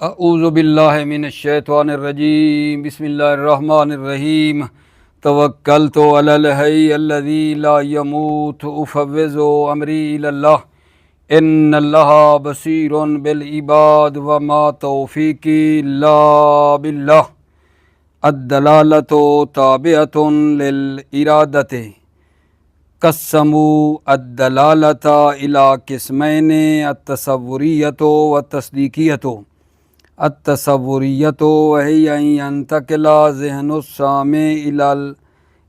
اعوذ باللہ من الشیطان الرجیم بسم اللہ الرحمن الرحیم توکلت علی الحی الذی لا یموت افوض امری الی اللہ ان اللہ بصیر بالعباد وما توفیقی الا باللہ الدلالۃ تابعۃ للارادۃ قسموا الدلالۃ الی قسمین التصوریۃ والتصدیقیۃ التصوریۃ وہی ان ینتقل ذہن السامع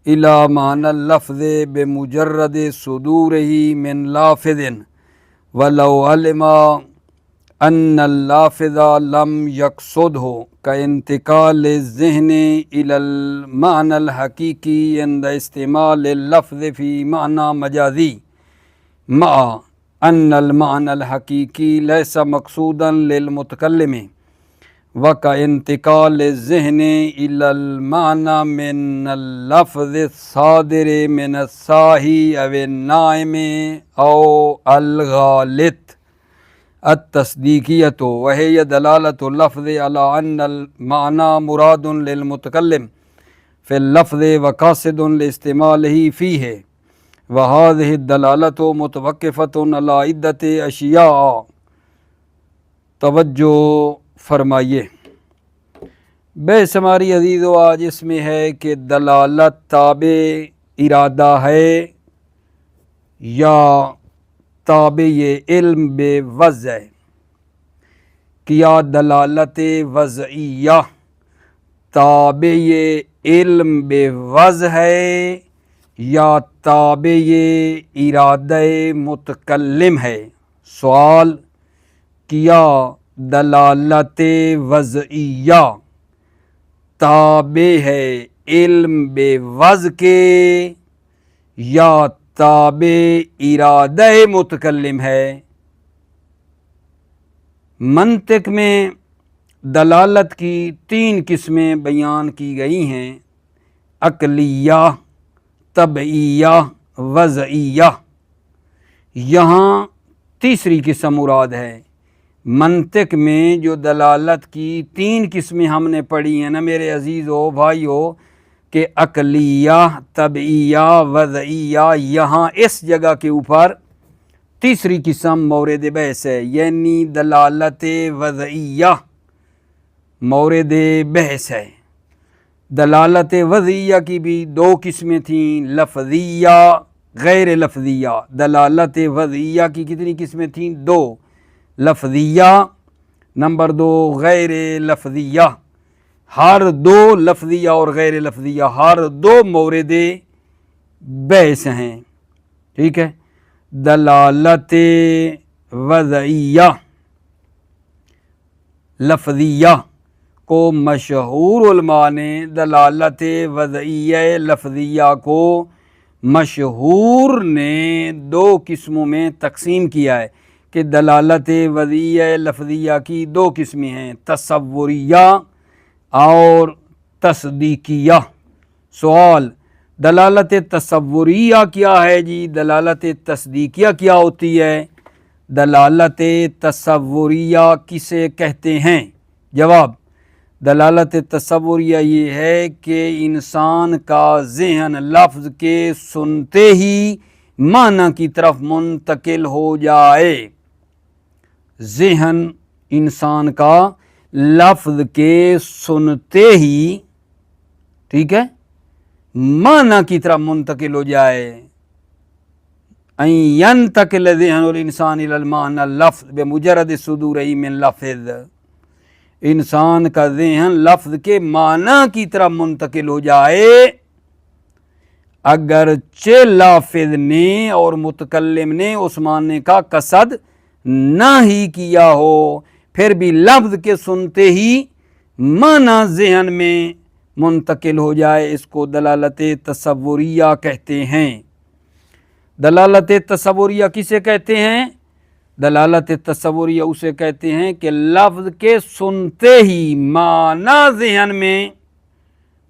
الی معنی اللفظ بمجرد صدورہ من لافظ ولو علم ان اللافظ لم یقصدہ کانتقال الذہن الی المعنی الحقیقی عند استعمال اللفظ فی معنی مجازی مع ان المعنی الحقیقی لیس مقصودا للمتکلم وَكَانْتِقَالِ الذِّهْنِ إِلَى الْمَعْنَى مِنَ اللَّفْظِ الصَّادِرِ مِنَ السَّاهِي أَوِ النَّائِمِ أَوْ الْغَالِطِ التصدیقیۃ وهي دلالة اللفظ على أن المعنى مراد للمتكلم في اللفظ وقاصد لاستعماله فيه وهذه الدلالة متوقفة على عدة أشياء. توجہ فرمائیے. بحث ہماری عزیز و آج اس میں ہے کہ دلالت تابع ارادہ ہے یا تابع علم بے وضع ہے. کیا دلالت وضعیہ تابع علم بے وضع ہے یا تابع ارادہ متکلم ہے؟ سوال. کیا دلالت وضعیہ تابع ہے علم بے وضع کے یا تابع ارادہ متکلم ہے؟ منطق میں دلالت کی تین قسمیں بیان کی گئی ہیں: عقلیہ، طبعیہ، وضعیہ. یہاں تیسری قسم مراد ہے. منطق میں جو دلالت کی تین قسمیں ہم نے پڑھی ہیں نا میرے عزیزو بھائیو، کہ عقلیہ، طبعیہ، وضعیہ، یہاں اس جگہ کے اوپر تیسری قسم مورد بحث ہے، یعنی دلالت وضعیہ مورد بحث ہے. دلالت وضعیہ کی بھی دو قسمیں تھیں، لفظیہ، غیر لفظیہ. دلالت وضعیہ کی کتنی قسمیں تھیں؟ دو. لفظیہ نمبر دو غیر لفظیہ. ہر دو لفظیہ اور غیر لفظیہ ہر دو مورد بحث ہیں. ٹھیک ہے. دلالت وضعیہ لفظیہ کو مشہور علماء نے دلالت وضعیہ لفظیہ کو مشہور نے دو قسموں میں تقسیم کیا ہے کہ دلالت وضعیہ لفظیہ کی دو قسمیں ہیں، تصوریہ اور تصدیقیہ. سوال. دلالت تصوریہ کیا ہے جی؟ دلالت تصدیقیہ کیا ہوتی ہے؟ دلالت تصوریہ کسے کہتے ہیں؟ جواب. دلالت تصوریہ یہ ہے کہ انسان کا ذہن لفظ کے سنتے ہی معنی کی طرف منتقل ہو جائے. ذہن انسان کا لفظ کے سنتے ہی، ٹھیک ہے، معنی کی طرف منتقل ہو جائے. ان ینتقل ذہن الانسان الی المعنی اللفظ بمجرد صدورہ من لفظ. انسان کا ذہن لفظ کے معنی کی طرف منتقل ہو جائے اگرچہ لافظ نے اور متکلم نے اس معنی کا قصد نہ ہی کیا ہو، پھر بھی لفظ کے سنتے ہی معنی ذہن میں منتقل ہو جائے. اس کو دلالت تصوریہ کہتے ہیں. دلالت تصوریہ کسے کہتے ہیں؟ دلالت تصوریہ اسے کہتے ہیں کہ لفظ کے سنتے ہی معنی ذہن میں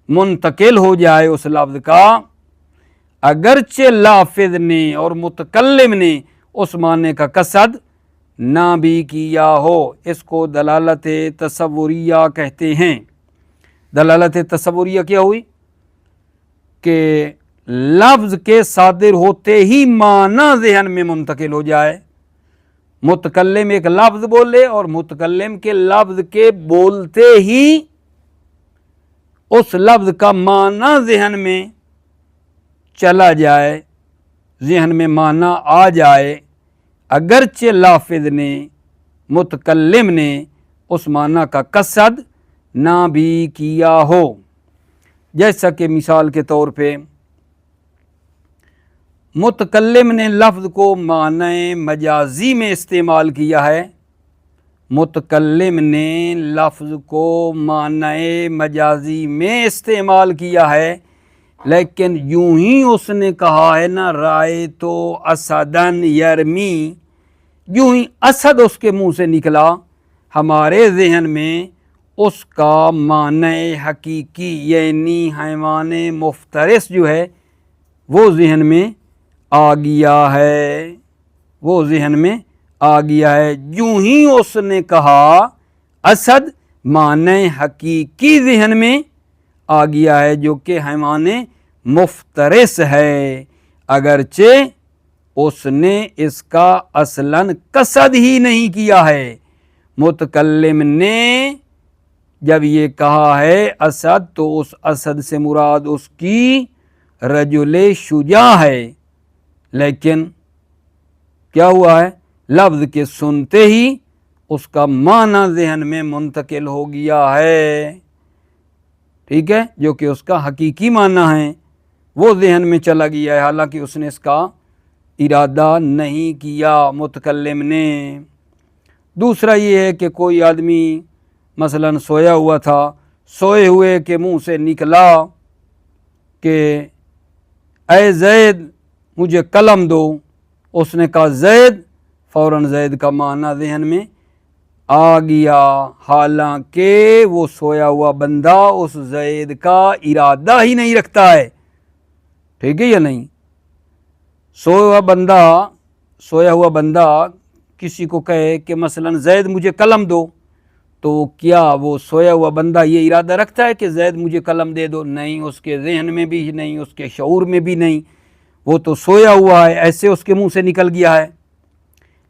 منتقل ہو جائے اس لفظ کا، اگرچہ لافظ نے اور متکلم نے اس معنی کا قصد ना भी किया हो, इसको दलालत तसव्वुरिया कहते हैं। दलालत तसव्वुरिया क्या हुई कि लफ्ज़ के सादिर होते ही माना ज़हन में मुंतकिल हो जाए। मुतकल्लिम एक लफ्ज़ बोले और मुतकल्लिम के लफ्ज़ के बोलते ही उस लफ्ज़ का माना ज़हन में चला जाए, ज़हन में माना आ जाए, अगरचे लाफिज ने, मुतकल्लिम ने उस माना का कसद ना भी किया हो। जैसा कि मिसाल के तौर पे मुतकल्लिम ने लफ्ज़ को माने मजाजी में इस्तेमाल किया है, मुतकल्लिम ने लफ्ज़ को माने मजाजी में इस्तेमाल किया है, लेकिन यूं ही उसने कहा है ना राय तो असदन यरमी, यूं ही असद उसके मुंह से निकला, हमारे जहन में उसका माने हकीकी यानी हैवान मुफ्तरिस जो है वो जहन में आ गया है, वो जहन में आ गया है। यूं ही उसने कहा असद माने हकीकी जहन में आ गया है जो कि हैवान मुफ्तरिस है, अगरचे उसने इसका असलन कसद ही नहीं किया है। मुतकल्लिम ने जब ये कहा है असद तो उस असद से मुराद उसकी रजुले शुजा है, लेकिन क्या हुआ है लफ्ज़ के सुनते ही उसका माना जहन में मुंतकिल हो गया है, ठीक है, जो कि उसका हकीकी माना है वो जहन में चला गया है, हालांकि उसने इसका इरादा नहीं किया मुतकल्लिम ने। दूसरा ये है कि कोई आदमी मसलन सोया हुआ था, सोए हुए के मुंह से निकला कि ऐ ज़ैद मुझे कलम दो, उसने कहा ज़ैद, फ़ौरन ज़ैद का माना जहन में आ गया, हालांकि वो सोया हुआ बंदा उस ज़ैद का इरादा ही नहीं रखता है, ठीक है या नहीं। सोया हुआ बंदा किसी को कहे कि मसलन ज़ैद मुझे कलम दो, तो क्या वो सोया हुआ बंदा ये इरादा रखता है कि ज़ैद मुझे कलम दे दो? नहीं, उसके जहन में भी नहीं, उसके शऊर में भी नहीं, वो तो सोया हुआ है, ऐसे उसके मुंह से निकल गया है।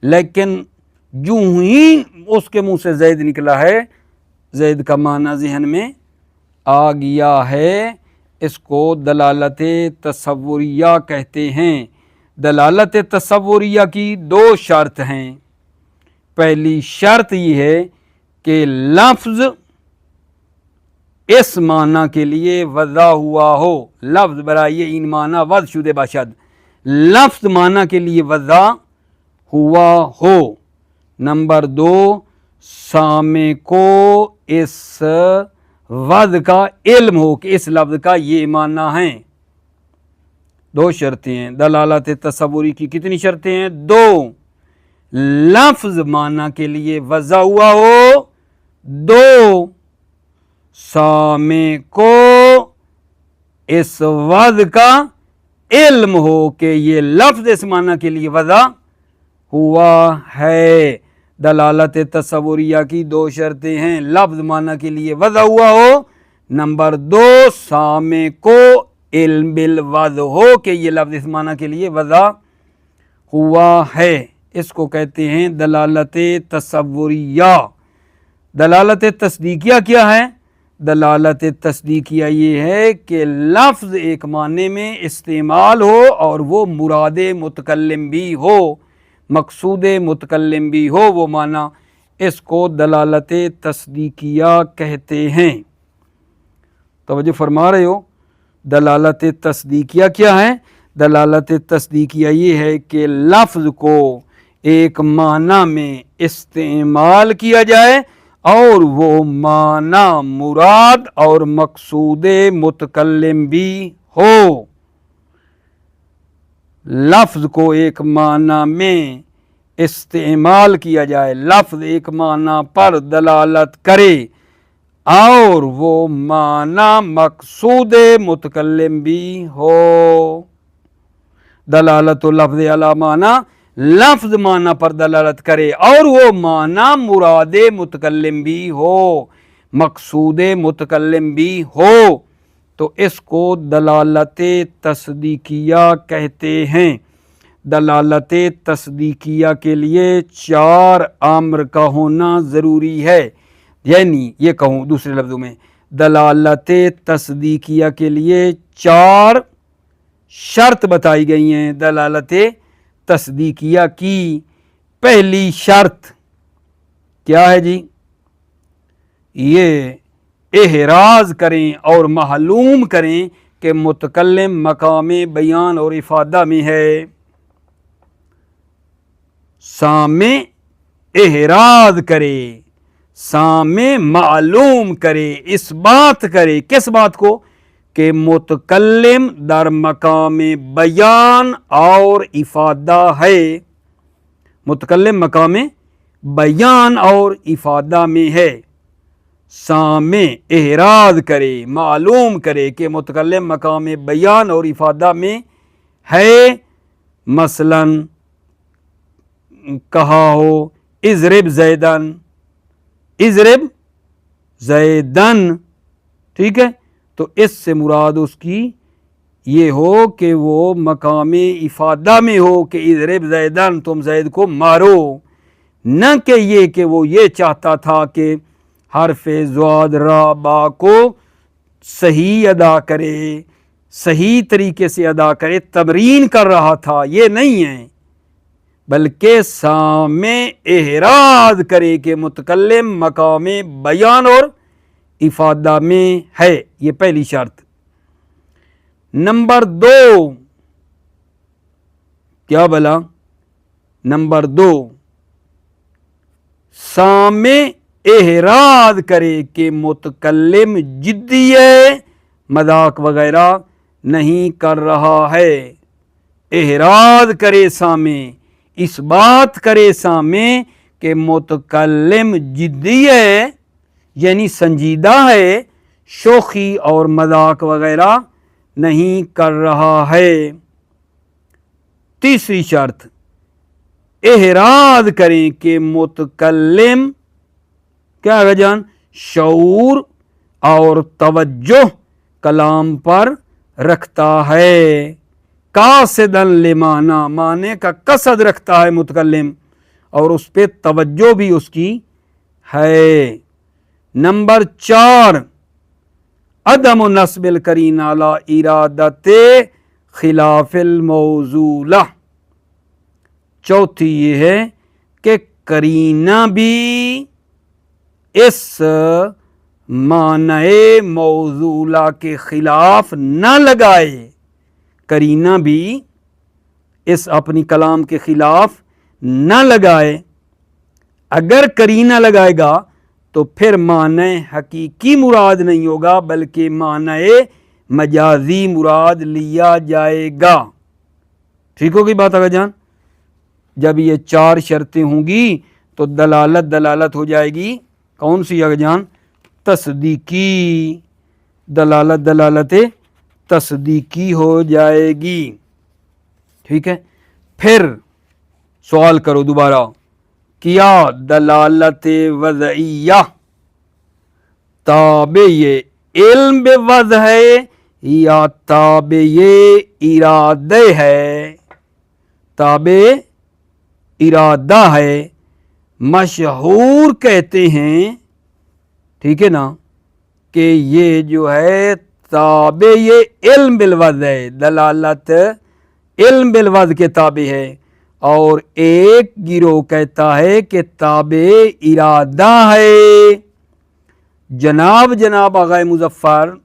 लेकिन यूं ही उसके मुंह से ज़ैद निकला है, ज़ैद का माना जहन में आ गया है, इसको दलालत तसव्वुरिया कहते हैं। दलालत तसव्वुरिया की दो शर्त हैं। पहली शर्त ये है कि लफ्ज़ इस माना के लिए वज़ा हुआ हो, लफ्ज़ बराए इन माना वज़ शुदे बाशद, लफ्ज़ माना के लिए वज़ा हुआ हो। नंबर दो, सामे को इस वज़ का इल्म हो कि इस लफ्ज़ का ये माना है। दो शर्तें हैं दलालत तसव्वुरी की। कितनी शर्तें हैं? दो। लफ्ज़ माना के लिए वज़ा हुआ हो, दो, सामे को इस वज़ का इल्म हो कि ये लफ्ज़ इस माना के लिए वज़ा हुआ है। दलालत तसव्वुरिया की दो शर्तें हैं, लफ्ज़ माना के लिए वज़ा हुआ हो, नंबर दो, सामे को इल्म बिल वज़ हो कि ये लफ्ज़ इस माना के लिए वज़ा हुआ है। इसको कहते हैं दलालत तसव्वुरिया। दलालत तस्दीकिया क्या है? दलालत तस्दीकिया ये है कि लफ्ज़ एक माने में इस्तेमाल हो और वो मुराद मुतकल्लिम भी हो, मकसूद मुतकल्लिम भी हो वो माना, इसको दलालत तस्दीकिया कहते हैं। तवज्जो फरमा रहे हो? दलालत तस्दीकिया क्या है? दलालत तस्दीकिया ये है कि लफ्ज़ को एक माना में इस्तेमाल किया जाए और वो माना मुराद और मकसूद मुतकल्लिम भी हो। लफ्ज़ को एक माना में इस्तेमाल किया जाए, लफ्ज़ एक माना पर दलालत करे और वो माना मकसूद मुतकल्लिम भी हो। दलालत लफ्ज़ अला माना लफ्ज माना पर दलालत करे और वो माना मुराद मुतकल्लिम भी हो, मकसूद मुतकल्लिम भी हो, तो इसको दलालत तस्दीकिया कहते हैं। दलालत तस्दीकिया के लिए 4 आम्र का होना ज़रूरी है, यानी ये कहूँ दूसरे लफ्ज़ों में, दलालत तस्दीकिया के लिए 4 शर्त बताई गई हैं। दलालत तस्दीकिया की पहली शर्त क्या है जी? ये एहराज करें और मालूम करें कि मुतकल्लिम मकाम बयान और इफादा में है। सामे एहराज करे, सामे मालूम करे, इस बात करे, किस बात को? कि मुतकल्लिम दर मकाम बयान और इफादा है। मुतकल्लिम मकाम बयान और इफादा में है। सामे एहराज करे, मालूम करे कि मुतकल्लिम मकाम बयान और इफादा में है। मसलन कहा हो इज़रिब ज़ैदन, इज़रिब ज़ैदन, ठीक है, तो इससे मुराद उसकी ये हो कि वो मकाम इफादा में हो कि इज़रिब ज़ैदन, तुम ज़ैद को मारो, न कि ये कि वो ये चाहता था कि हरफ ज़ाद रा बा को सही अदा करे, सही तरीके से अदा करे, तमरीन कर रहा था, ये नहीं है, बल्कि सामे एहराज करे कि मुतकल्लिम मकाम बयान और इफादा में है। ये पहली शर्त। नंबर 2 क्या बोला? नंबर 2 सामे एहराज करे कि मुतकल्लिम जिद्दी है, मजाक वगैरह नहीं कर रहा है। एहराज करे सामे, इस बात करे सामे कि मुतकल्लिम जिद्दी है, यानी संजीदा है, शोखी और मजाक वगैरह नहीं कर रहा है। तीसरी शर्त, एहराज करें कि मुतकल्लिम क्या है जान, शऊर और तवज्जो कलाम पर रखता है। कासिदन लिमाना, माने का कसद रखता है मुतकल्लिम और उस पर तवज्जो भी उसकी है। नंबर 4 अदम नस्बिल करीना ला इरादते खिलाफिल मौजूला। चौथी ये है कि करीना भी इस माने मौजूला के खिलाफ न लगाए। करीना भी इस अपनी कलाम के खिलाफ न लगाए। अगर करीना लगाएगा तो फिर माने हकीकी मुराद नहीं होगा, बल्कि माने मजाजी मुराद लिया जाएगा। ठीक होगी बात आगे जान? जब ये 4 शर्तें होंगी तो दलालत दलालत हो जाएगी। कौन सी आगे जान? तस्दीकी। दलालत दलालत तस्दीकी हो जाएगी। ठीक है, फिर सवाल करो दोबारा, क्या दलालत वज़इया ताबे ये इल्म बेवज़ है या ताबे ये इरादे है? ताबे इरादा है। मशहूर कहते हैं, ठीक है ना, कि ये जो है ताबे ये इल्म बिलवज़ है, दलालत इल्म बिलवज़ के ताबे है। और एक गिरोह कहता है कि ताबे इरादा है। जनाब आग़ाए मुज़फ़्फ़र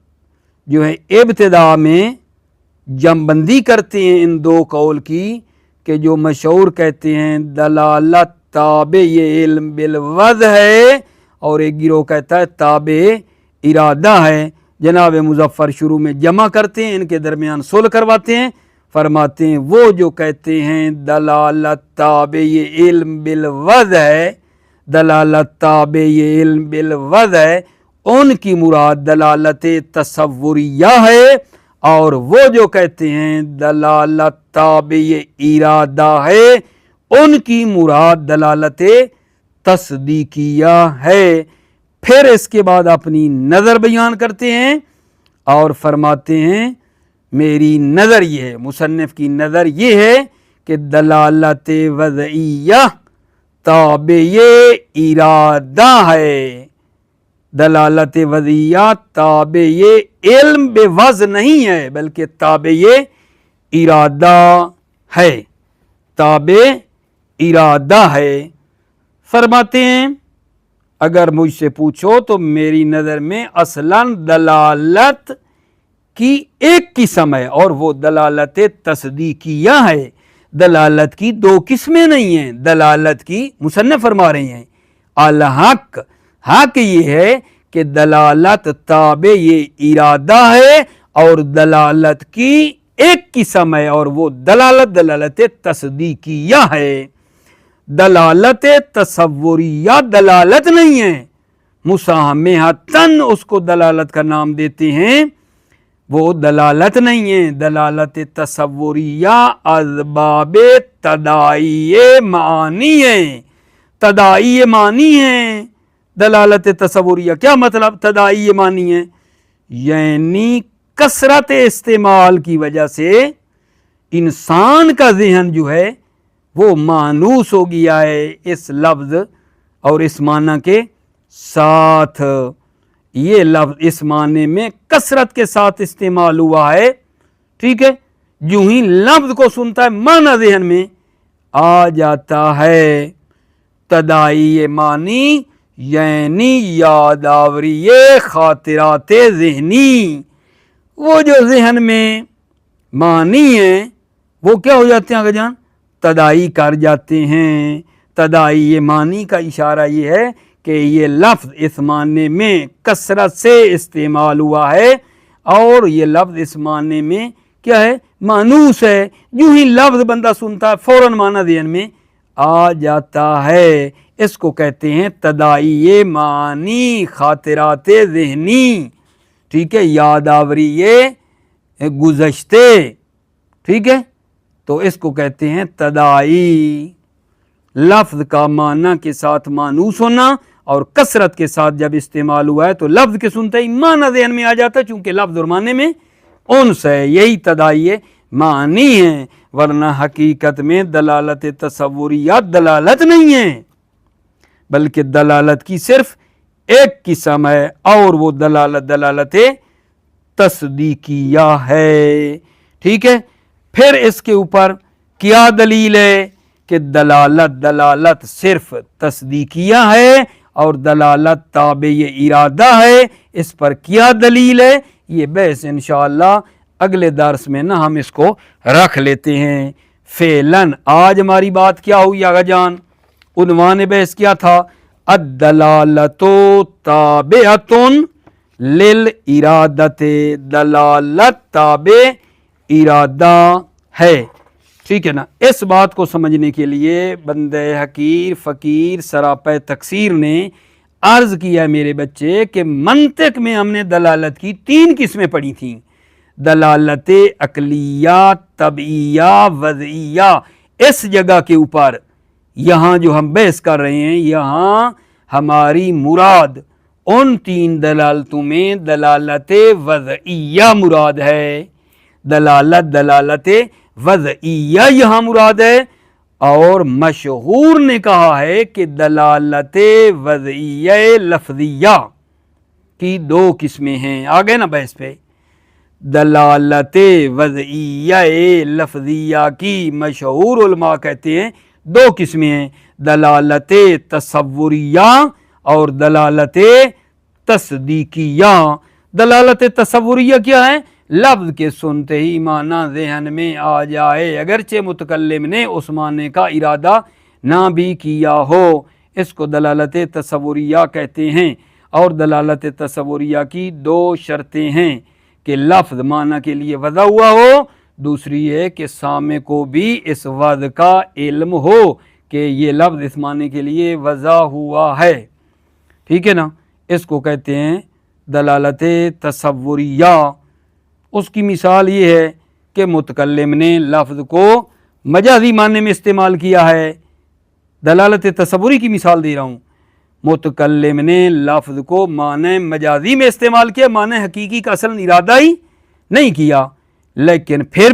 जो है इब्तिदा में जमबंदी करते हैं इन 2 कौल की, कि जो मशहूर कहते हैं दलालत ताबे ये इल्म बिलवज़ है और एक गिरोह कहता है ताबे इरादा है। जनाब मुज़फ़्फ़र शुरू में जमा करते हैं, इनके दरमियान सुलह करवाते हैं, फरमाते हैं वो जो कहते हैं दलालत ताबे ये इल्म बिलवज़ है, दलालत ताबे ये इल्म बिलवज़ है, उनकी मुराद दलालत तसव्वुरिया है। और वो जो कहते हैं दलालत ताबे ये इरादा है, उनकी मुराद दलालत तस्दीकिया है। फिर इसके बाद अपनी नज़र बयान करते हैं और फरमाते हैं मेरी नज़र ये है, मुसन्निफ की नज़र ये है कि दलालत वज़इया ताबे इरादा है। दलालत वज़इया ताबे इल्म बेवज़ नहीं है, बल्कि ताबे इरादा है, ताबे इरादा है। फरमाते हैं अगर मुझसे पूछो तो मेरी नज़र में असलन दलालत की एक किस्म है और वो दलालत तस्दीकिया है। दलालत की दो किस्में नहीं हैं। दलालत की मुसन्निफ फरमा रहे हैं अल हक, हक ये है कि दलालत ताबे ये इरादा है और दलालत की एक किस्म है और वो दलालत तस्दीकिया है। दलालत तसव्वुरिया दलालत नहीं है, मुसाहमेहतन उसको दलालत का नाम देते हैं, वो दलालत नहीं है। दलालत तसव्वुरिया अज़बाब तदाई मानी है, तदाई मानी है। दलालत तसव्वुरिया क्या मतलब तदाई मानी है, यानी कसरत इस्तेमाल की वजह से इंसान का जहन जो है वो मानूस हो गया है इस लफ्ज़ और इस माना के साथ। ये लफ्ज़ इस माने में कसरत के साथ इस्तेमाल हुआ है, ठीक है। यूं ही लफ्ज़ को सुनता है माना जहन में आ जाता है। तदाई मानी यानी यादावरी खातिरात ज़हनी, वो जो जहन में मानी है वो क्या हो जाते हैं आगे जान, तदाई कर जाते हैं। तदाई ये मानी का इशारा ये है कि ये लफ्ज़ इस माने में कसरत से इस्तेमाल हुआ है और ये लफ्ज़ इस माने में क्या है, मानूस है। यूं ही लफ्ज़ बंदा सुनता है फ़ौरन माना ज़हन में आ जाता है। इसको कहते हैं तदाई मानी खातिरात ज़हनी, ठीक है, यादावरी ये गुज़श्ते, ठीक है। तो इसको कहते हैं तदाई। लफ्ज़ का माना के साथ मानूस होना और कसरत के साथ जब इस्तेमाल हुआ है तो लफ्ज़ के सुनते ही माना ज़हन में आ जाता है, चूँकि लफ्ज़ और माने में उन्स है, यही तदाई मानी है। वरना हकीकत में दलालत तसव्वुरिया दलालत नहीं है, बल्कि दलालत की सिर्फ एक किस्म है और वो दलालत तस्दीकिया है, ठीक है। फिर इसके ऊपर क्या दलील है कि दलालत सिर्फ तस्दीकिया है और दलालत ताबे इरादा है। इस पर क्या दलील है, ये बहस इंशाअल्लाह अगले दर्स में ना हम इसको रख लेते हैं। फेलन आज हमारी बात क्या हुई आगा जान, उन्वान बहस क्या था, अद्दलालतो ताबिअतुन लिल इरादते, दलालत ताबे इरादा है, ठीक है ना। इस बात को समझने के लिए बंदे हकीर फ़कीर सरापे तकसीर ने अर्ज़ किया मेरे बच्चे कि मंतिक में हमने दलालत की तीन किस्में पढ़ी थीं, दलालत अकलिया, तबइया, वज़इया। इस जगह के ऊपर यहाँ जो हम बहस कर रहे हैं, यहाँ हमारी मुराद उन तीन दलालतों में दलालत वज़इया मुराद है। दलालत वज़इया यहाँ मुराद है और मशहूर ने कहा है कि दलालत वज़इया लफ्ज़िया की दो किस्में हैं। आ गए ना बहस पे। दलालत वज़इया लफ्ज़िया की मशहूर उलमा कहते हैं दो किस्में हैं, दलालत तसव्वुरिया और दलालत तस्दीकिया। दलालत तसव्वुरिया क्या है, लफ्ज़ के सुनते ही माना ज़हन में आ जाए अगरचे मुतकल्लिम ने उस माने का इरादा ना भी किया हो, इसको दलालत तसव्वुरिया कहते हैं। और दलालत तसव्वुरिया की दो शर्तें हैं कि लफ्ज़ माना के लिए वज़ा हुआ हो, दूसरी है कि सामे को भी इस वज़ का इल्म हो कि ये लफ्ज़ इस माने के लिए वज़ा हुआ है, ठीक है ना। इसको कहते हैं दलालत तसव्वुरिया। उसकी मिसाल ये है कि मुतकल्लिम ने लफ्ज़ को मजाजी मानने में इस्तेमाल किया है। दलालत तसव्वुरी की मिसाल दे रहा हूँ। मुतकल्लिम ने लफ्ज़ को माने मजाजी में इस्तेमाल किया, माने हकीकी का असल इरादा ही नहीं किया, लेकिन फिर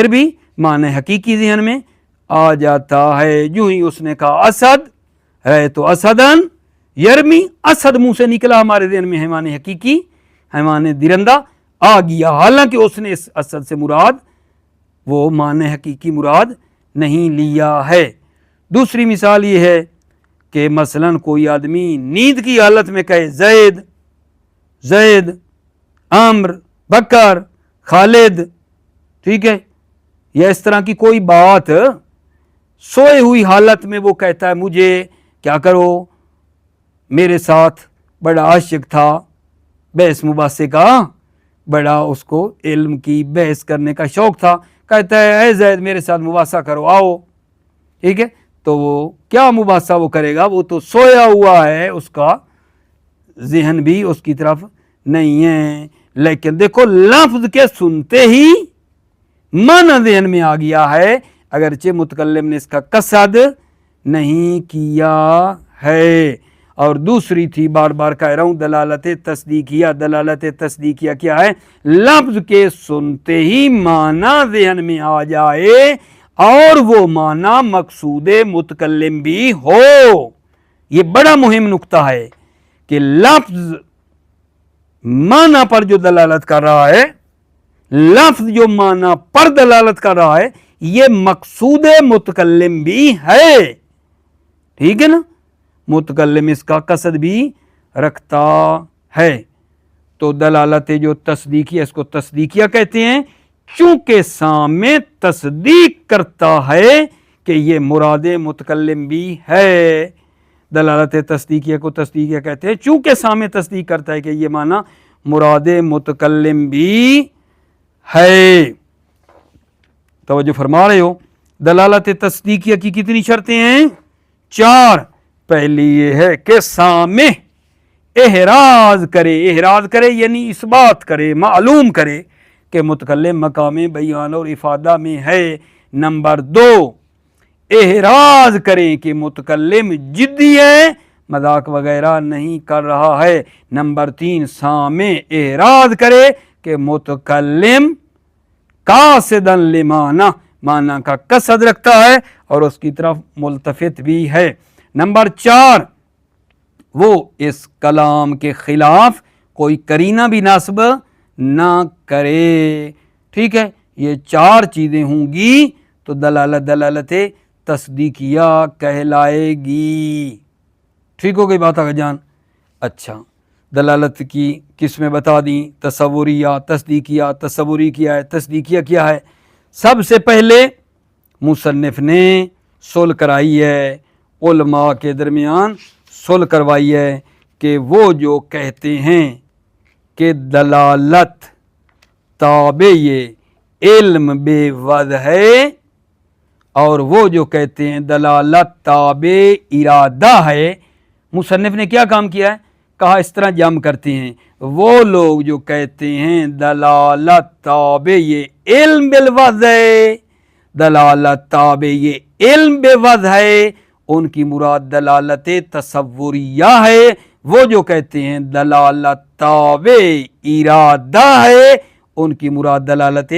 भी माने हकीकी ज़हन में आ जाता है। यूं ही उसने कहा असद है तो असदन यरमी, असद मुंह से निकला, हमारे ज़हन में हैवान हकीकी, हैवान दिरंदा आ गया, हालांकि उसने इस असद से मुराद वो माने हकीकी मुराद नहीं लिया है। दूसरी मिसाल ये है कि मसलन कोई आदमी नींद की हालत में कहे जैद जैद, अम्र, बकर, खालिद, ठीक है, या इस तरह की कोई बात सोए हुई हालत में वो कहता है मुझे क्या करो, मेरे साथ बड़ा आशिक था, बहस मुबासे का बड़ा उसको इल्म की बहस करने का शौक़ था, कहता है ए जैद मेरे साथ मुबासा करो आओ, ठीक है, तो वो क्या मुबासा वो करेगा, वो तो सोया हुआ है, उसका ज़हन भी उसकी तरफ नहीं है। लेकिन देखो लफ्ज़ के सुनते ही माना ज़हन में आ गया है, अगरचे मुतकल्लिम ने इसका कसद नहीं किया है। और दूसरी थी, बार बार कह रहा हूँ, दलालत तस्दीकिया। दलालत तस्दीकिया क्या है? लफ्ज़ के सुनते ही माना ज़हन में आ जाए और वो माना मकसूद मुतकल्लिम भी हो। ये बड़ा मुहिम नुक्ता है कि लफ्ज़ माना पर जो दलालत कर रहा है, लफ्ज़ जो माना पर दलालत कर रहा है, ये मकसूद मुतकल्लिम भी है, ठीक है ना। मुतकल्लिम इसका कसद भी रखता है। तो दलालत जो तस्दीकिया, इसको तस्दीकिया कहते हैं, चूंकि सामे तस्दीक करता है कि ये मुराद मुतकल्लिम भी है। दलालत तस्दीकिया को तस्दीकिया कहते हैं चूंकि सामे तस्दीक करता है कि ये माना मुराद मुतकल्लिम भी है। तवज्जो फरमा रहे हो। दलालत तस्दीकिया की कितनी शर्तें हैं? 4। पहली ये है कि सामे एहराज करे यानी इस बात करे, मालूम करे कि मुतकल्लिम मकाम बयान और इफादा में है। नंबर 2, एहराज करे कि मुतकल्लिम जिद्दी है, मजाक वगैरह नहीं कर रहा है। नंबर 3, सामे एहराज करे कि मुतकल्लिम कासिदन लिमाना, माना का कसद रखता है और उसकी तरफ मुल्तफित भी है। नंबर 4, वो इस कलाम के खिलाफ कोई करीना भी नास्ब ना करे, ठीक है। ये 4 चीज़ें होंगी तो दलालत तस्दीकिया कहलाएगी। ठीक हो गई बात आगे जान। अच्छा, दलालत की किस्में बता दी, तसव्वुरिया, तस्दीकिया। तसव्वुरी क्या है, तस्दीकिया क्या है? सबसे पहले मुसन्निफ ने सुलह कराई है, उलमा के दरमियान सुलह करवाई है कि वो जो कहते हैं कि दलालत ताबे ये इल्म बेवज़ है, और वो जो कहते हैं दलालत ताबे इरादा है, मुसन्निफ ने क्या काम किया है? कहा इस तरह जम करते हैं। वो लोग जो कहते हैं दलालत ताबे ये इल्म बिलवज़ है, दलालत ताबे ये इल्म बेवज़ है, उनकी मुराद दलालत तसव्वुरिया है। वो जो कहते हैं दलालत ताबे इरादा है, उनकी मुराद दलालत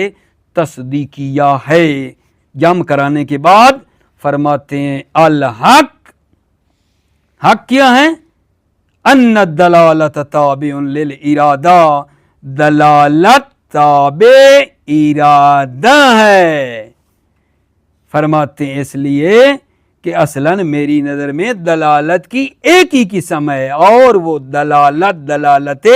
तस्दीकिया है। जम कराने के बाद फरमाते हैं अल हक, हक क्या है? अन्ना दलालत ताबिउन लिल इरादा, दलालत ताबे इरादा है। फरमाते हैं इसलिए कि असलन मेरी नज़र में दलालत की एक ही किस्म है और वो दलालत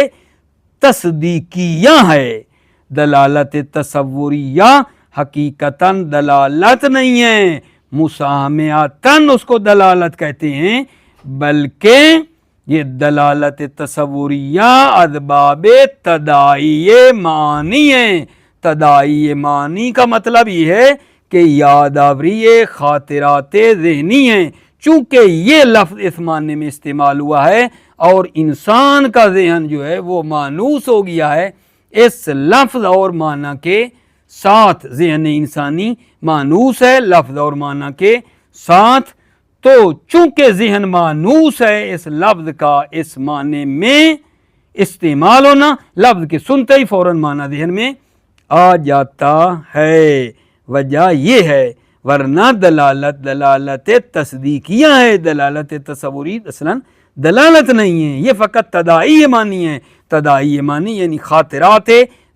तस्दीकिया है। दलालत तसव्वुरिया हकीकतन दलालत नहीं है, मुसाहमतन उसको दलालत कहते हैं, बल्कि ये दलालत तसव्वुरिया अदबाबे तदाई मानी है। तदाई मानी का मतलब ये है कि यादावरी खातिरात ज़हनी है। चूँकि ये लफ्ज़ इस माने में इस्तेमाल हुआ है और इंसान का ज़हन जो है वो मानूस हो गया है, इस लफ्ज़ और माना के ساتھ ذہن انسانی مانوس ہے لفظ اور معنی کے ساتھ، تو چونکہ ذہن مانوس ہے اس لفظ کا اس معنی میں استعمال ہونا، لفظ کے سنتے ہی فوراً معنی ذہن میں آ جاتا ہے۔ وجہ یہ ہے، ورنہ دلالت تصدیقیہ ہے، دلالت تصوری اصلاً دلالت نہیں ہے، یہ فقط تداعی معنی ہے۔ تداعی معنی یعنی خاطرات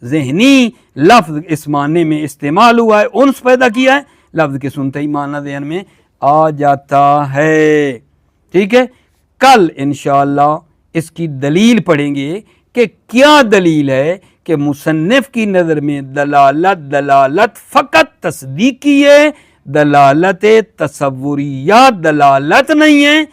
ذہنی، لفظ اس معنی میں استعمال ہوا ہے، انس پیدا کیا ہے، لفظ کے سنتے ہی معنی ذہن میں آ جاتا ہے۔ ٹھیک ہے، کل انشاءاللہ اس کی دلیل پڑھیں گے کہ کیا دلیل ہے کہ مصنف کی نظر میں دلالت فقط تصدیقی ہے، دلالت تصوریہ دلالت نہیں ہے،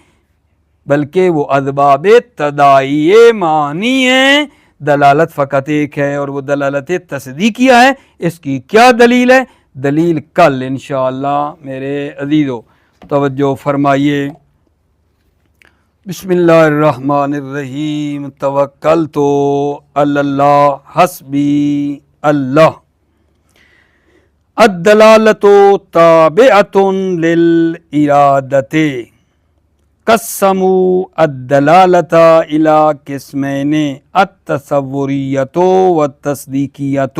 بلکہ وہ اسباب تداعی معنی ہے۔ دلالت فقط ایک ہے اور وہ دلالت تصدیقیہ ہے۔ اس کی کیا دلیل ہے؟ دلیل کل انشاءاللہ میرے عزیزو توجہ فرمائیے۔ بسم اللہ الرحمن الرحیم، توکلت علی اللہ حسبی اللہ۔ الدلالۃ تابعۃ للارادۃ، قسموا الدلالۃ الی قسمین، التصوریۃ والتصدیقیۃ۔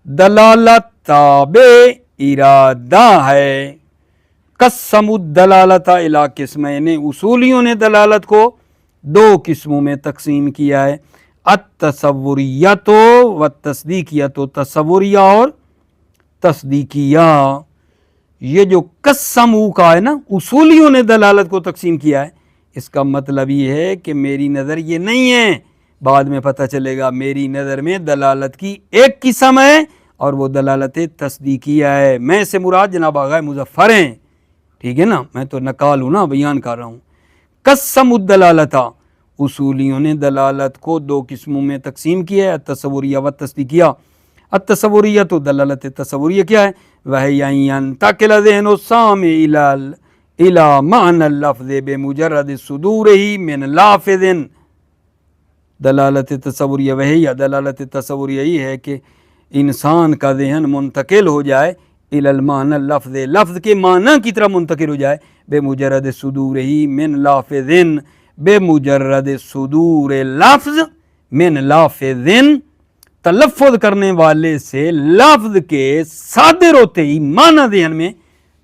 دلالت تابع ارادہ ہے۔ قسموا الدلالۃ الی قسمین، اصولیوں نے دلالت کو دو قسموں میں تقسیم کیا ہے، التصوریۃ والتصدیقیۃ، تصوریہ اور تصدیقیہ۔ یہ جو قسموا کا ہے نا، اصولیوں نے دلالت کو تقسیم کیا ہے، اس کا مطلب یہ ہے کہ میری نظر یہ نہیں ہے، بعد میں پتہ چلے گا میری نظر میں دلالت کی ایک قسم ہے اور وہ دلالت تصدیقیہ ہے۔ میں سے مراد جناب آغا مظفر ہیں، ٹھیک ہے نا، میں تو نقال ہوں نا، بیان کر رہا ہوں۔ قسم الدلالت، اصولیوں نے دلالت کو دو قسموں میں تقسیم کیا ہے، التصوریہ و تصدیقیہ۔ التصوریہ تو دلالت تصوریہ کیا ہے؟ وہی ينتقل ذہن السامع الى معنی اللفظ بمجرد صدورہ من لافظ۔ دلالت تصوریہ وہی ہے، دلالت تصوریہ یہ ہے کہ انسان کا ذہن منتقل ہو جائے الی المعنی اللفظ، لفظ کے معنی کی طرح منتقل ہو جائے، بمجرد صدورہ من لافظ، بمجرد صدور لفظ من لافظ، تلفظ کرنے والے سے لفظ کے صادر ہوتے ہی معنی ذہن میں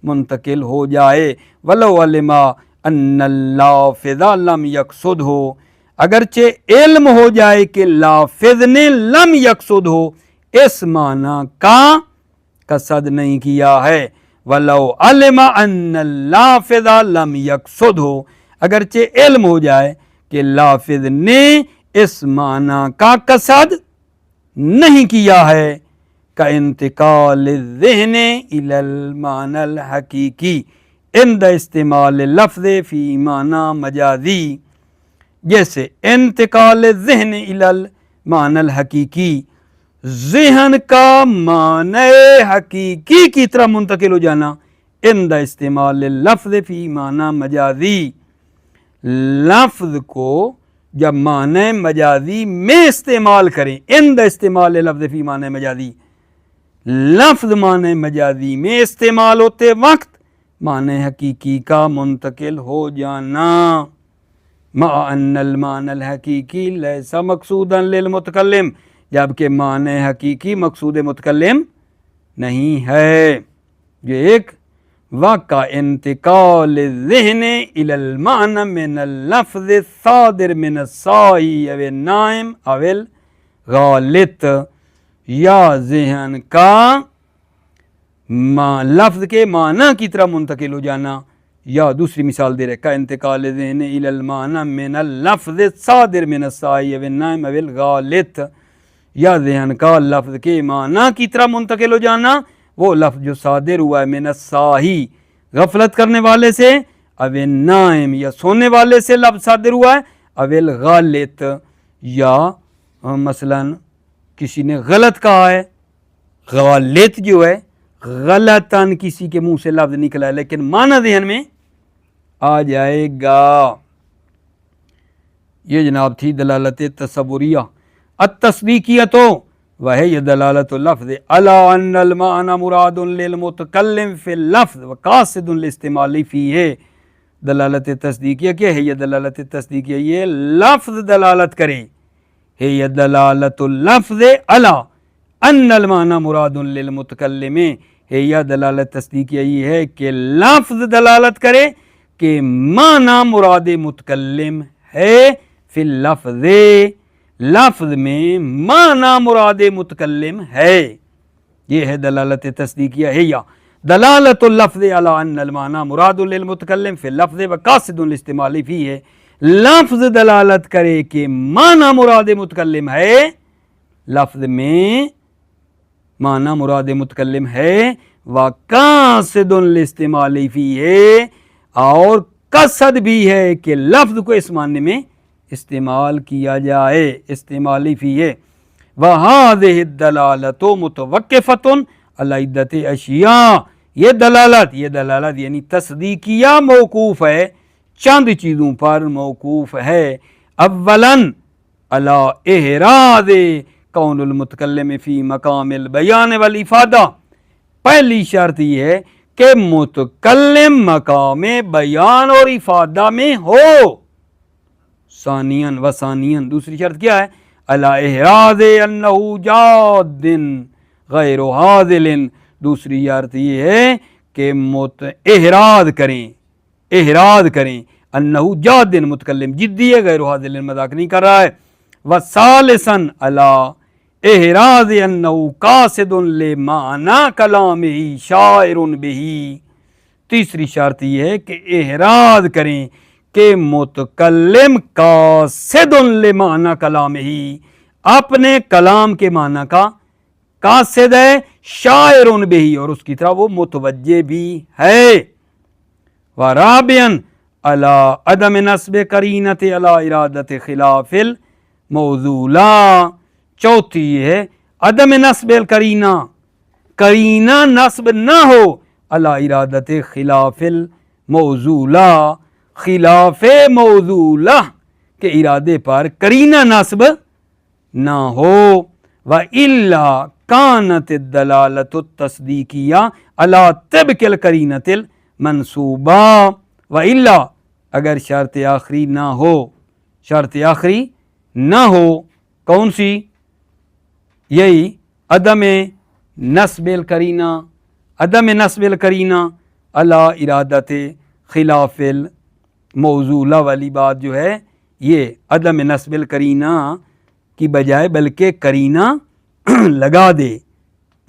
منتقل ہو جائے۔ ولو علم ان اللافظ لم یقصدہ، اگرچہ علم ہو جائے کہ لافظ نے لم یقصد ہو، اس معنی کا قصد نہیں کیا ہے۔ ولو علم ان اللافظ لم یقصدہ، اگرچہ علم ہو جائے کہ لافظ نے اس معنی کا قصد نہیں کیا ہے، کا انتقال الذہن الی المعنی الحقیقی عند استعمال لفظ فی معنی مجازی، جیسے انتقال ذہن الی المعنی الحقیقی، ذہن کا معنی حقیقی کی طرح منتقل ہو جانا، عند استعمال لفظ فی معنی مجازی، لفظ کو جب معنی مجازی میں استعمال کریں، عند استعمال لفظ فی معنی مجازی، لفظ معنی مجازی میں استعمال ہوتے وقت معنی حقیقی کا منتقل ہو جانا، مع ان المعنی الحقیقی لیس مقصودا للمتکلم، جبکہ معنی حقیقی مقصود متکلم نہیں ہے۔ یہ ایک واقع انتقال الذہن الی المعنی من اللفظ الصادر من الصاحی او النائم او الغالط، یا ذہن کا لفظ کے معنی کی طرح منتقل ہو جانا، یا دوسری مثال دے رکھا، انتقال ذہن الی المعنی من اللفظ الصادر من الصاحی او النائم او الغالط، یا ذہن کا لفظ کے معنی کی طرح منتقل ہو جانا، وہ لفظ جو صادر ہوا ہے من الصاحی غفلت کرنے والے سے، او النائم یا سونے والے سے لفظ صادر ہوا ہے، او الغالط یا مثلا کسی نے غلط کہا ہے، غالط جو ہے غلطاً کسی کے منہ سے لفظ نکلا ہے لیکن معنی ذہن میں آ جائے گا۔ یہ جناب تھی دلالت تصوریہ۔ التصدیقیہ تو وهي دلالة اللفظ على أن المعنى مراد للمتكلم في اللفظ وقاصد الاستعمال فيه. دلالت تصدیقیہ کیا ہے؟ یہ دلالت تصدیقیہ یہ لفظ دلالت کرے، ہے یہ دلالت اللفظ على ان المعنى مراد للمتکلم، ہے یہ دلالت تصدیقیہ یہ ہے کہ لفظ دلالت کرے کہ معنی مراد متکلم ہے، فی اللفظ لفظ میں معنی مراد متکلم ہے، یہ ہے دلالت تصدیقیہ ہے یا دلالت اللفظ علی ان المعنی مراد للمتکلم فی اللفظ وقاصد الاستعمال فیہ ہے، لفظ دلالت کرے کہ معنی مراد متکلم ہے، لفظ میں معنی مراد متکلم ہے، وقاصد الاستعمال فیہ ہے، اور قصد بھی ہے کہ لفظ کو اس معنی میں استعمال کیا جائے، استعمالی فی ہے۔ وَهَذِهِ الدَّلَالَةُ مُتَوَقِّفَةٌ عَلَى عِدَّةِ أَشْيَاء، یہ دلالت یعنی تصدیقیہ موقوف ہے چند چیزوں پر موقوف ہے۔ اولاً علی احراز کون المتکلم فی مقام البیان والافادہ، پہلی شرط یہ ہے کہ متکلم مقام بیان اور افادہ میں ہو۔ ثانیاً دوسری شرط کیا ہے؟ علی احراز انہ جاد غیر حاضل، دوسری شرط یہ ہے کہ احراز کریں انہ جاد متکلم جدی ہے، غیر حاضل مذاق نہیں کر رہا ہے۔ وثالثاً علی احراز انہ قاصد لمعنی کلامہ شاعر بہ، تیسری شرط یہ ہے کہ احراز کریں کہ متکلم قاصد لمعنی کلامہ، اپنے کلام کے معنی کا قاصد ہے، شاعر بہ، اور اس کی طرح وہ متوجہ بھی ہے۔ ورابعاً علی عدم نصب قرینۃ علی ارادۃ خلاف الموضوع، چوتھی یہ ہے عدم نصب قرینہ نصب نہ ہو علی ارادۃ خلاف الموضوع، خلاف موضوع کے ارادے پر قرینہ نصب نہ ہو۔ وَإِلَّا كَانَتِ الدَّلَالَةُ التَّصْدِيقِيَّةُ عَلَى طِبْقِ الْقَرِينَةِ الْمَنْصُوبَةِ، وَإِلَّا اگر شرط آخری نہ ہو، کون سی؟ یہی عدم نصب القرینہ علی ارادت خلاف الموضوع والی بات جو ہے، یہ عدم نصب القرینہ کی بجائے بلکہ قرینہ لگا دے،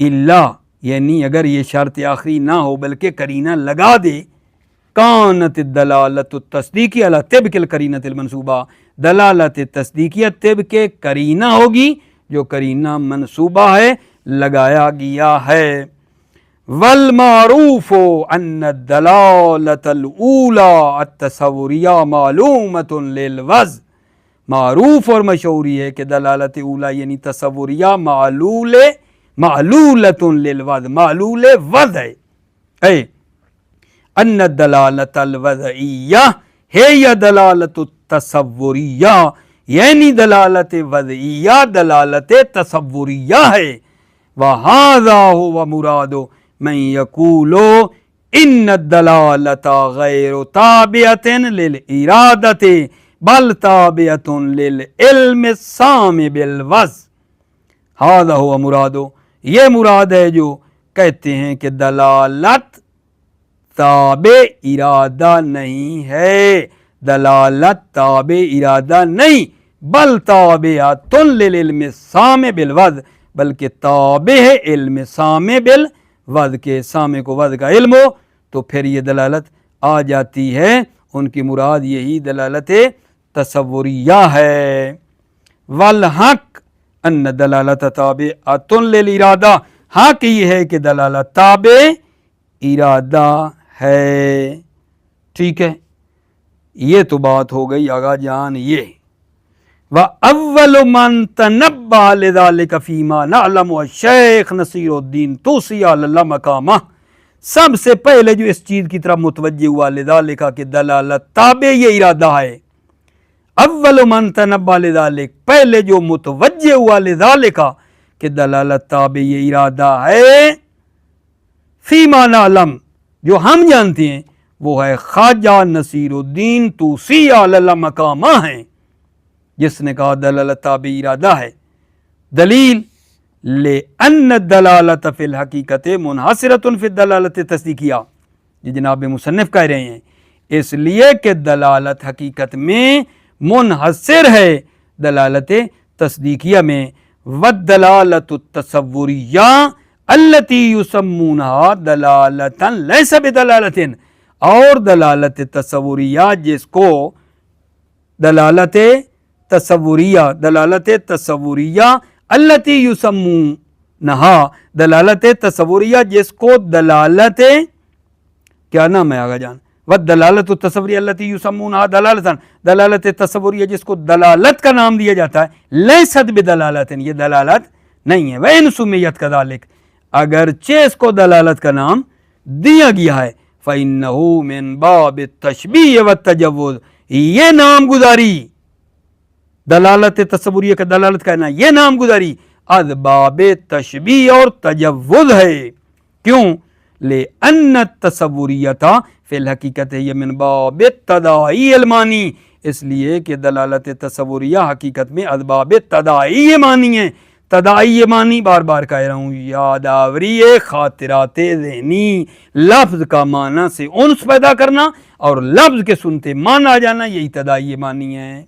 الا یعنی اگر یہ شرط آخری نہ ہو بلکہ قرینہ لگا دے، کانت الدلالۃ التصدیقیہ علی طبق القرینۃ المنصوبہ، دلالت تصدیقیہ طبق قرینہ ہوگی جو قرینہ منصوبہ ہے، لگایا گیا ہے۔ والمعروف ان الدلالۃ الاولی التصوریہ معلومۃ للوضع، معروف اور مشہوری ہے کہ دلالت اولی یعنی تصوریہ معلولۃ للوضع، معلول وضع ہے۔ ان الدلالۃ الوضعیہ ہے یا دلالت التصوریہ، یعنی دلالت وضعیہ دلالت تصوریہ ہے۔ وہذا هو مراد من یقول ان الدلالۃ غیر تابعۃ للارادۃ بل تابعۃ للعلم السامع بالوضع، ھذا هو مراد، یہ مراد ہے جو کہتے ہیں کہ دلالت تابع ارادہ نہیں ہے، دلالت تابع ارادہ نہیں، بل تابعۃ للعلم السامع بالوضع، بلکہ تابع ہے علم سامع بالوضع کے، سامع کو وضع کا علم ہو تو پھر یہ دلالت آ جاتی ہے۔ ان کی مراد یہی دلالت تصوریہ ہے۔ والحق ان دلالت تابعۃ للارادہ، حق یہ ہے کہ دلالت تابع ارادہ ہے۔ ٹھیک ہے، یہ تو بات ہو گئی آغا جان یہ۔ وَأَوَّلُ مَنْ تَنَبَّهَ لِذَلِكَ فِي مَا نَعْلَمُ الشیخ نصیر الدین طوسی علی مقامہ، سب سے پہلے جو اس چیز کی طرف متوجہ ہوا لذالک کہ دلالت تابع یہ ارادہ ہے، اول من تنبہ لذالک، پہلے جو متوجہ ہوا لذالک کہ دلالت تابع یہ ارادہ ہے فیما نعلم، جو ہم جانتے ہیں وہ ہے خواجہ نصیر الدین طوسی علی مقامہ ہیں، جس نے کہا دلالت تابع ارادہ ہے۔ دلیل لأن الدلالت فی الحقیقت منحصرۃ فی الدلالت تصدیقیہ، یہ جناب مصنف کہہ رہے ہیں اس لیے کہ دلالت حقیقت میں منحصر ہے دلالت تصدیقیہ میں، والدلالت التصوریہ التی یسمونہا دلالتا لیس بدلالت، اور دلالت تصوریہ جس کو دلالت تصوریہ التی یسمونہا دلالت تصوریہ جس کو دلالت کیا نام ہے آگا جان والدلالت التصوریہ التی یسمونہا دلالتا، دلالت تصوریہ جس کو دلالت کا نام دیا جاتا ہے، لیست بدلالت یہ دلالت نہیں ہے، وَإِن سُمِّيَتْ كَذَلِكَ اگرچہ اس کو دلالت کا نام دیا گیا ہے، فَإِنَّهُ مِن بَابِ التَّشْبِیہِ وَالتَّجَوُّزِ یہ نام گزاری دلالت تصوریہ کا دلالت کہنا یہ نام گزاری از باب تشبیہ اور تجوز ہے، کیوں؟ لأن التصوریۃ فی الحقیقت یہ من باب تداعی المانی، اس لیے کہ دلالت تصوریہ حقیقت میں از باب تداعی معنی ہے۔ تداعی معنی بار بار کہہ رہا ہوں، یادآوری خاطرات ذہنی، لفظ کا معنی سے انس پیدا کرنا اور لفظ کے سنتے معنی آ جانا، یہی تداعی معنی ہے۔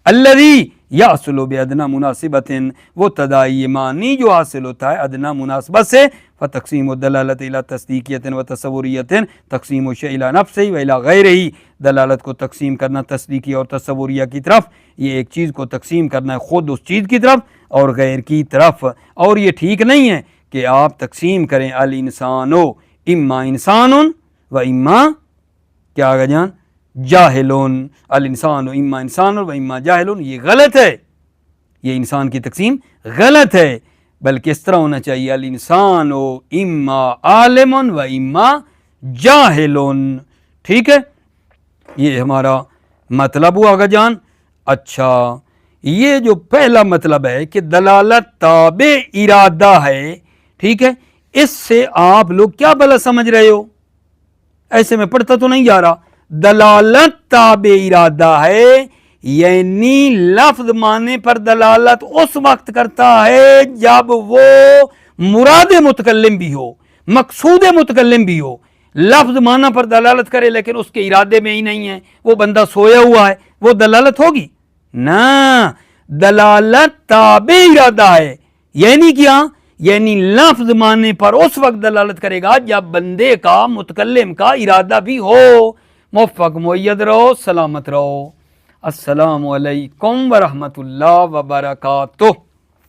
الذی یحصل بادنی مناسبت، وہ تداعی معنی جو حاصل ہوتا ہے ادنی مناسبت سے، فتقسیم الدلالت الی تصدیقیت و تصوریت، تقسیم الشیء الی نفسہ و الی غیرہ، دلالت کو تقسیم کرنا تصدیقی اور تصوریہ کی طرف، یہ ایک چیز کو تقسیم کرنا ہے خود اس چیز کی طرف اور غیر کی طرف، اور یہ ٹھیک نہیں ہے کہ آپ تقسیم کریں الانسان اما انسان و اما کیا آگا جان جاہلون، الانسان اما انسان و اما جاہلون، یہ غلط ہے، یہ انسان کی تقسیم غلط ہے، بلکہ اس طرح ہونا چاہیے الانسان اما عالم و اما جاہلون، ٹھیک ہے، یہ ہمارا مطلب ہوا آگا جان۔ اچھا، یہ جو پہلا مطلب ہے کہ دلالت تابع ارادہ ہے، ٹھیک ہے، اس سے آپ لوگ کیا بلا سمجھ رہے ہو؟ ایسے میں پڑھتا تو نہیں جا رہا، دلالت تابع ارادہ ہے یعنی لفظ معنی پر دلالت اس وقت کرتا ہے جب وہ مراد متکلم بھی ہو، مقصود متکلم بھی ہو، لفظ معنی پر دلالت کرے لیکن اس کے ارادے میں ہی نہیں ہے، وہ بندہ سویا ہوا ہے، وہ دلالت ہوگی نا؟ دلالت تابع ارادہ ہے یعنی کیا؟ یعنی لفظ معنی پر اس وقت دلالت کرے گا جب بندے کا متکلم کا ارادہ بھی ہو۔ موفق مؤید رہو، سلامت رہو، السلام علیکم ورحمۃ اللہ وبرکاتہ۔